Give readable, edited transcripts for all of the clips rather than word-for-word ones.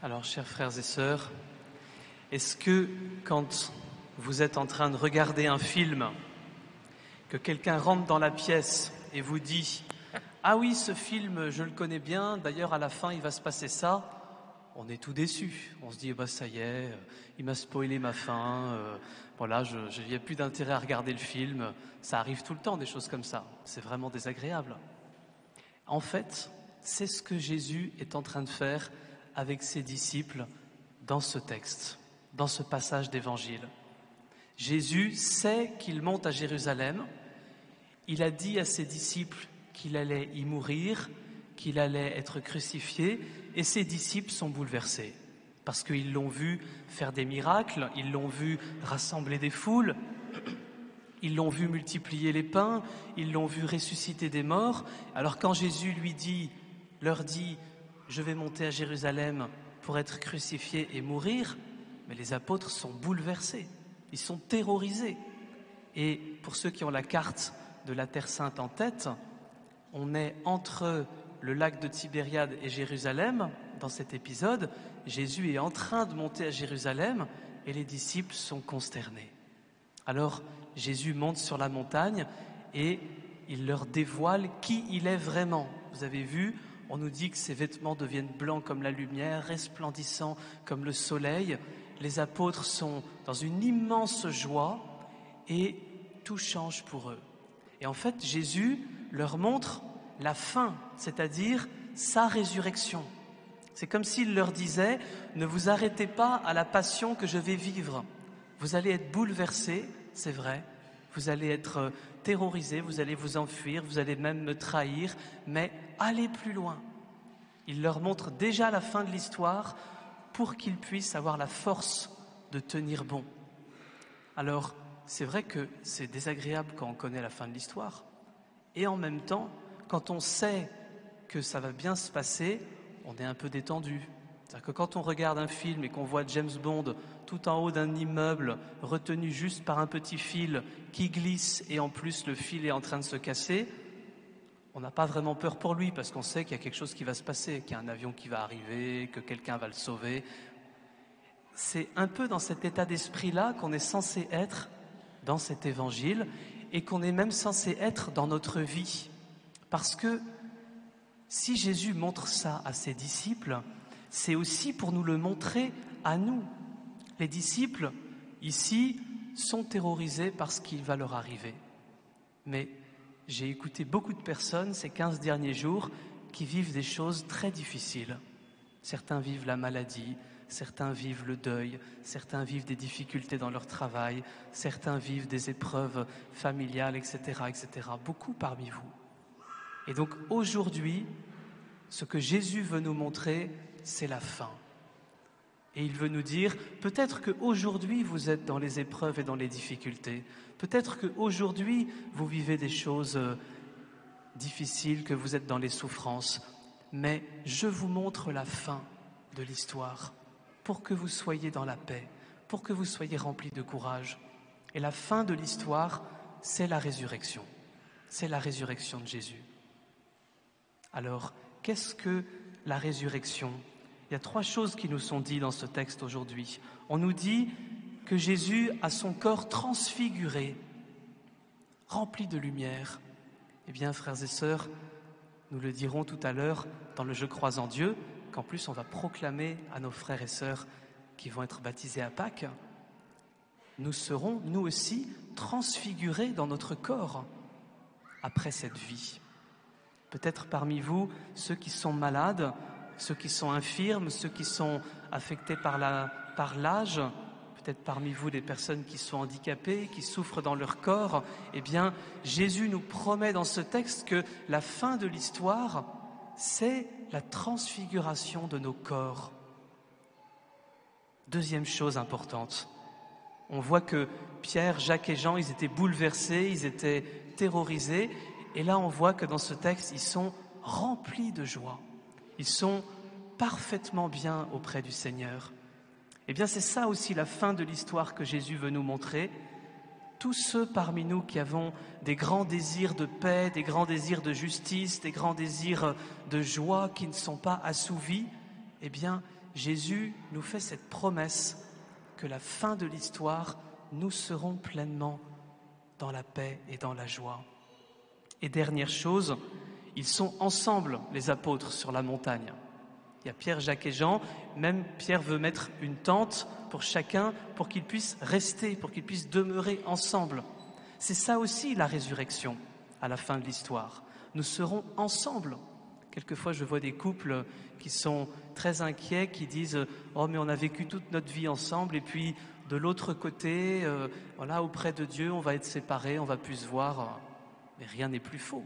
Alors, chers frères et sœurs, est-ce que quand vous êtes en train de regarder un film, que quelqu'un rentre dans la pièce et vous dit « Ah oui, ce film, je le connais bien, d'ailleurs à la fin il va se passer ça », on est tout déçu. On se dit « ça y est, il m'a spoilé ma fin, voilà, je n'y ai plus d'intérêt à regarder le film ». Ça arrive tout le temps, des choses comme ça. C'est vraiment désagréable. En fait, c'est ce que Jésus est en train de faire avec ses disciples dans ce texte, dans ce passage d'évangile. Jésus sait qu'il monte à Jérusalem. Il a dit à ses disciples qu'il allait y mourir, qu'il allait être crucifié, et ses disciples sont bouleversés parce qu'ils l'ont vu faire des miracles, ils l'ont vu rassembler des foules, ils l'ont vu multiplier les pains, ils l'ont vu ressusciter des morts. Alors quand Jésus leur dit « Je vais monter à Jérusalem pour être crucifié et mourir », mais les apôtres sont bouleversés, ils sont terrorisés. Et pour ceux qui ont la carte de la Terre Sainte en tête, on est entre le lac de Tibériade et Jérusalem. Dans cet épisode, Jésus est en train de monter à Jérusalem et les disciples sont consternés. Alors Jésus monte sur la montagne et il leur dévoile qui il est vraiment. Vous avez vu, on nous dit que ses vêtements deviennent blancs comme la lumière, resplendissants comme le soleil. Les apôtres sont dans une immense joie et tout change pour eux. Et en fait, Jésus leur montre la fin, c'est-à-dire sa résurrection. C'est comme s'il leur disait « Ne vous arrêtez pas à la passion que je vais vivre. Vous allez être bouleversés, c'est vrai. Vous allez être terrorisés, vous allez vous enfuir, vous allez même me trahir, mais allez plus loin. » Il leur montre déjà la fin de l'histoire pour qu'ils puissent avoir la force de tenir bon. Alors, c'est vrai que c'est désagréable quand on connaît la fin de l'histoire. Et en même temps, quand on sait que ça va bien se passer, on est un peu détendu. C'est-à-dire que quand on regarde un film et qu'on voit James Bond tout en haut d'un immeuble, retenu juste par un petit fil qui glisse et en plus le fil est en train de se casser, on n'a pas vraiment peur pour lui parce qu'on sait qu'il y a quelque chose qui va se passer, qu'il y a un avion qui va arriver, que quelqu'un va le sauver. C'est un peu dans cet état d'esprit-là qu'on est censé être dans cet évangile et qu'on est même censé être dans notre vie. Parce que si Jésus montre ça à ses disciples, c'est aussi pour nous le montrer à nous. Les disciples, ici, sont terrorisés par ce qui va leur arriver. Mais j'ai écouté beaucoup de personnes ces 15 derniers jours qui vivent des choses très difficiles. Certains vivent la maladie, certains vivent le deuil, certains vivent des difficultés dans leur travail, certains vivent des épreuves familiales, etc., etc. Beaucoup parmi vous. Et donc aujourd'hui, ce que Jésus veut nous montrer, c'est la fin. Et il veut nous dire, peut-être qu'aujourd'hui vous êtes dans les épreuves et dans les difficultés, peut-être qu'aujourd'hui vous vivez des choses difficiles, que vous êtes dans les souffrances, mais je vous montre la fin de l'histoire pour que vous soyez dans la paix, pour que vous soyez remplis de courage. Et la fin de l'histoire, c'est la résurrection. C'est la résurrection de Jésus. Alors, qu'est-ce que la résurrection ? Il y a 3 choses qui nous sont dites dans ce texte aujourd'hui. On nous dit que Jésus a son corps transfiguré, rempli de lumière. Eh bien, frères et sœurs, nous le dirons tout à l'heure dans le « Je crois en Dieu », qu'en plus on va proclamer à nos frères et sœurs qui vont être baptisés à Pâques. Nous serons, nous aussi, transfigurés dans notre corps après cette vie. Peut-être parmi vous, ceux qui sont malades, ceux qui sont infirmes, ceux qui sont affectés par l'âge, peut-être parmi vous des personnes qui sont handicapées, qui souffrent dans leur corps, eh bien, Jésus nous promet dans ce texte que la fin de l'histoire, c'est la transfiguration de nos corps. Deuxième chose importante, on voit que Pierre, Jacques et Jean, ils étaient bouleversés, ils étaient terrorisés, et là on voit que dans ce texte, ils sont remplis de joie. Ils sont parfaitement bien auprès du Seigneur. Eh bien, c'est ça aussi la fin de l'histoire que Jésus veut nous montrer. Tous ceux parmi nous qui avons des grands désirs de paix, des grands désirs de justice, des grands désirs de joie qui ne sont pas assouvis, eh bien, Jésus nous fait cette promesse que la fin de l'histoire, nous serons pleinement dans la paix et dans la joie. Et dernière chose, ils sont ensemble, les apôtres, sur la montagne. Il y a Pierre, Jacques et Jean. Même Pierre veut mettre une tente pour chacun, pour qu'ils puissent rester, pour qu'ils puissent demeurer ensemble. C'est ça aussi la résurrection, à la fin de l'histoire. Nous serons ensemble. Quelquefois, je vois des couples qui sont très inquiets, qui disent « Oh, mais on a vécu toute notre vie ensemble, et puis de l'autre côté, voilà, auprès de Dieu, on va être séparés, on va plus se voir. » Mais rien n'est plus faux.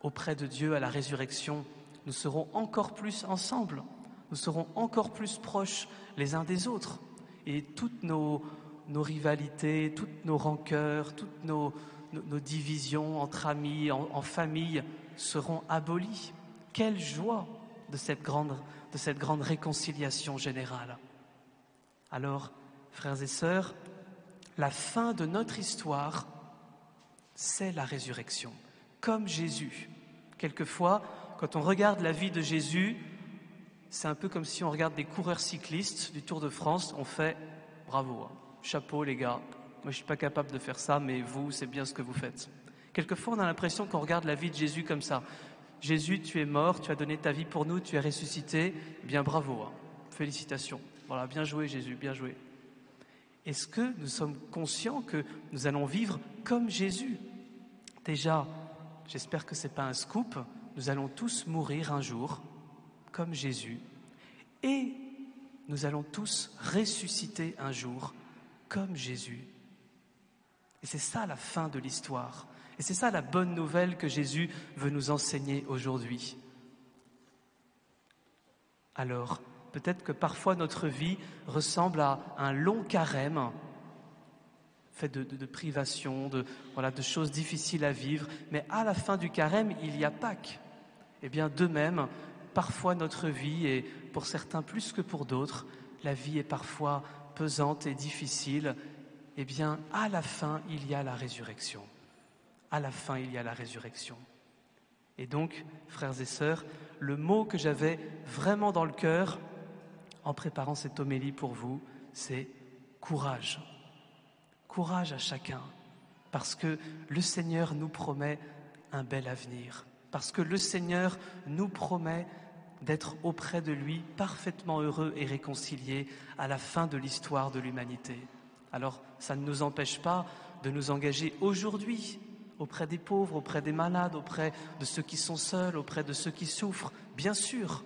Auprès de Dieu, à la résurrection, nous serons encore plus ensemble, nous serons encore plus proches les uns des autres. Et toutes nos rivalités, toutes nos rancœurs, toutes nos divisions entre amis, en famille, seront abolies. Quelle joie de cette grande réconciliation générale. Alors, frères et sœurs, la fin de notre histoire, c'est la résurrection, comme Jésus. Quelquefois, quand on regarde la vie de Jésus, c'est un peu comme si on regarde des coureurs cyclistes du Tour de France, on fait « bravo, hein, chapeau les gars, moi je ne suis pas capable de faire ça, mais vous, c'est bien ce que vous faites ». Quelquefois, on a l'impression qu'on regarde la vie de Jésus comme ça. Jésus, tu es mort, tu as donné ta vie pour nous, tu es ressuscité, bien bravo, hein, félicitations. Voilà, bien joué Jésus, bien joué. Est-ce que nous sommes conscients que nous allons vivre comme Jésus ? Déjà, j'espère que ce n'est pas un scoop, nous allons tous mourir un jour, comme Jésus, et nous allons tous ressusciter un jour, comme Jésus. Et c'est ça la fin de l'histoire. Et c'est ça la bonne nouvelle que Jésus veut nous enseigner aujourd'hui. Alors, peut-être que parfois notre vie ressemble à un long carême, fait de privations, de choses difficiles à vivre, mais à la fin du carême, il y a Pâques. Eh bien, de même, parfois notre vie, et pour certains plus que pour d'autres, la vie est parfois pesante et difficile. Eh bien, à la fin, il y a la résurrection. À la fin, il y a la résurrection. Et donc, frères et sœurs, le mot que j'avais vraiment dans le cœur en préparant cette homélie pour vous, c'est courage. Courage à chacun, parce que le Seigneur nous promet un bel avenir, parce que le Seigneur nous promet d'être auprès de lui parfaitement heureux et réconciliés à la fin de l'histoire de l'humanité. Alors, ça ne nous empêche pas de nous engager aujourd'hui auprès des pauvres, auprès des malades, auprès de ceux qui sont seuls, auprès de ceux qui souffrent. Bien sûr,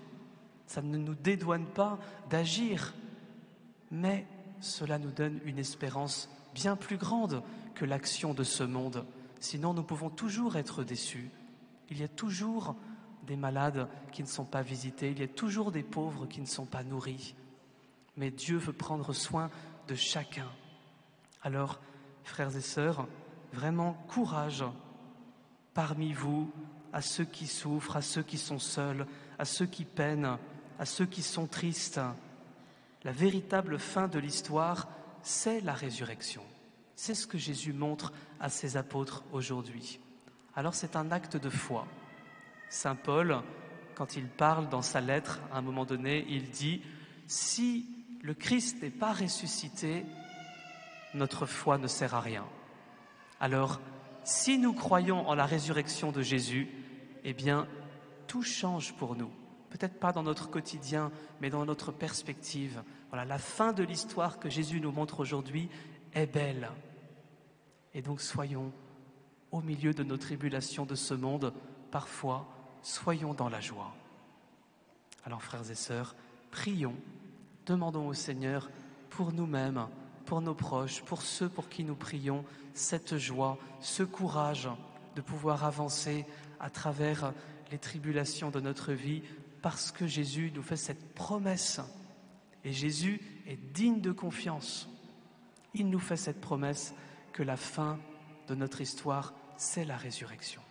ça ne nous dédouane pas d'agir, mais cela nous donne une espérance bien plus grande que l'action de ce monde. Sinon, nous pouvons toujours être déçus. Il y a toujours des malades qui ne sont pas visités, il y a toujours des pauvres qui ne sont pas nourris. Mais Dieu veut prendre soin de chacun. Alors, frères et sœurs, vraiment courage parmi vous, à ceux qui souffrent, à ceux qui sont seuls, à ceux qui peinent, à ceux qui sont tristes. La véritable fin de l'histoire, c'est la résurrection. C'est ce que Jésus montre à ses apôtres aujourd'hui. Alors c'est un acte de foi. Saint Paul, quand il parle dans sa lettre, à un moment donné, il dit « Si le Christ n'est pas ressuscité, notre foi ne sert à rien. » Alors, si nous croyons en la résurrection de Jésus, eh bien, tout change pour nous. Peut-être pas dans notre quotidien, mais dans notre perspective. Voilà, la fin de l'histoire que Jésus nous montre aujourd'hui est belle. Et donc, soyons au milieu de nos tribulations de ce monde, parfois, soyons dans la joie. Alors, frères et sœurs, prions, demandons au Seigneur pour nous-mêmes, pour nos proches, pour ceux pour qui nous prions, cette joie, ce courage de pouvoir avancer à travers les tribulations de notre vie, parce que Jésus nous fait cette promesse. Et Jésus est digne de confiance. Il nous fait cette promesse que la fin de notre histoire, c'est la résurrection.